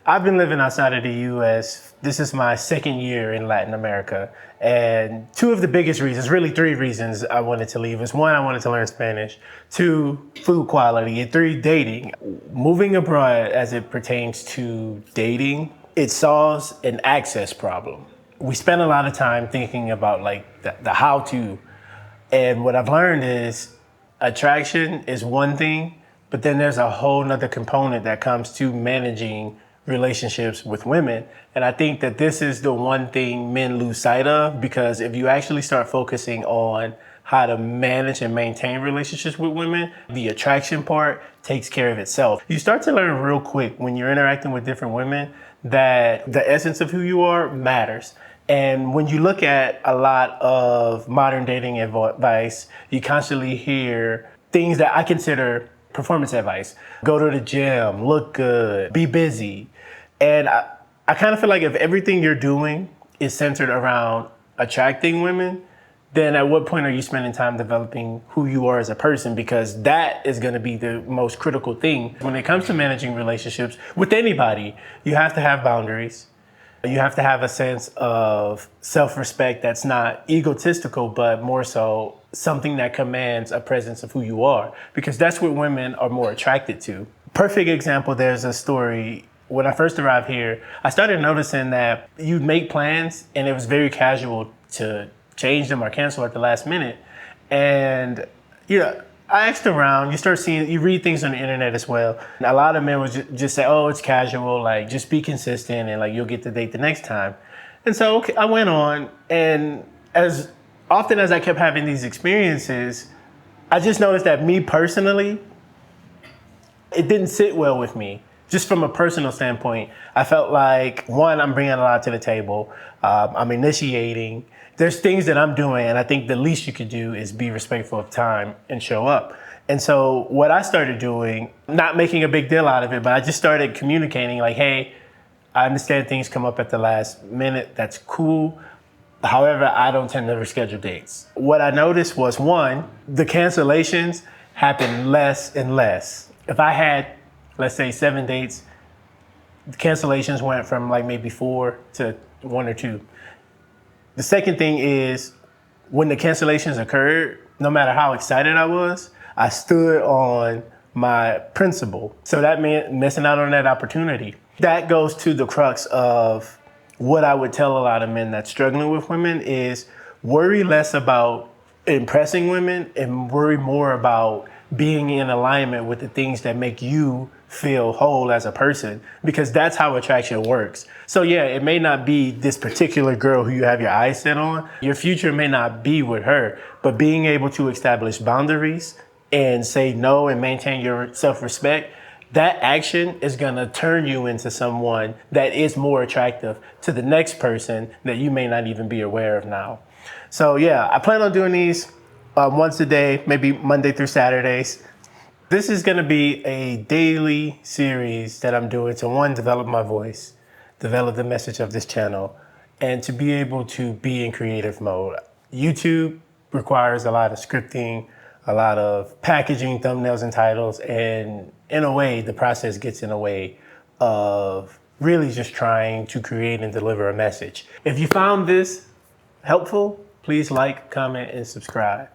I've been living outside of the US. This is my second year in Latin America. And two of the biggest reasons, really three reasons I wanted to leave is one, I wanted to learn Spanish, two, food quality, and three, dating. Moving abroad as it pertains to dating, it solves an access problem. We spend a lot of time thinking about like the how to. And what I've learned is attraction is one thing, but then there's a whole nother component that comes to managing relationships with women. And I think that this is the one thing men lose sight of, because if you actually start focusing on how to manage and maintain relationships with women, the attraction part takes care of itself. You start to learn real quick when you're interacting with different women that the essence of who you are matters. And when you look at a lot of modern dating advice, you constantly hear things that I consider performance advice. Go to the gym, look good, be busy. And I kind of feel like if everything you're doing is centered around attracting women, then at what point are you spending time developing who you are as a person? Because that is going to be the most critical thing. When it comes to managing relationships with anybody, you have to have boundaries. You have to have a sense of self-respect that's not egotistical, but more so something that commands a presence of who you are, because that's what women are more attracted to. Perfect example, there's a story. When I first arrived here, I started noticing that you'd make plans and it was very casual to change them or cancel at the last minute. And I asked around, you read things on the internet as well. And a lot of men would just say, oh, it's casual, like just be consistent and like you'll get the date the next time. And so I went on, and as often as I kept having these experiences, I just noticed that me personally, it didn't sit well with me. Just from a personal standpoint, I felt like, one, I'm bringing a lot to the table. I'm initiating. There's things that I'm doing, and I think the least you could do is be respectful of time and show up. And so what I started doing, not making a big deal out of it, but I just started communicating like, hey, I understand things come up at the last minute. That's cool. However, I don't tend to reschedule dates. What I noticed was, one, the cancellations happen less and less. If I had, let's say, 7 dates, the cancellations went from like maybe 4 to 1 or 2. The second thing is, when the cancellations occurred, no matter how excited I was, I stood on my principle. So that meant missing out on that opportunity. That goes to the crux of what I would tell a lot of men that's struggling with women is worry less about impressing women and worry more about being in alignment with the things that make you feel whole as a person, because that's how attraction works. So yeah, it may not be this particular girl who you have your eyes set on. Your future may not be with her, but being able to establish boundaries and say no and maintain your self-respect, that action is gonna turn you into someone that is more attractive to the next person that you may not even be aware of now. So yeah, I plan on doing these once a day, maybe Monday through Saturdays. This is gonna be a daily series that I'm doing to, one, develop my voice, develop the message of this channel, and to be able to be in creative mode. YouTube requires a lot of scripting, a lot of packaging thumbnails and titles, and in a way, the process gets in the way of really just trying to create and deliver a message. If you found this helpful, please like, comment, and subscribe.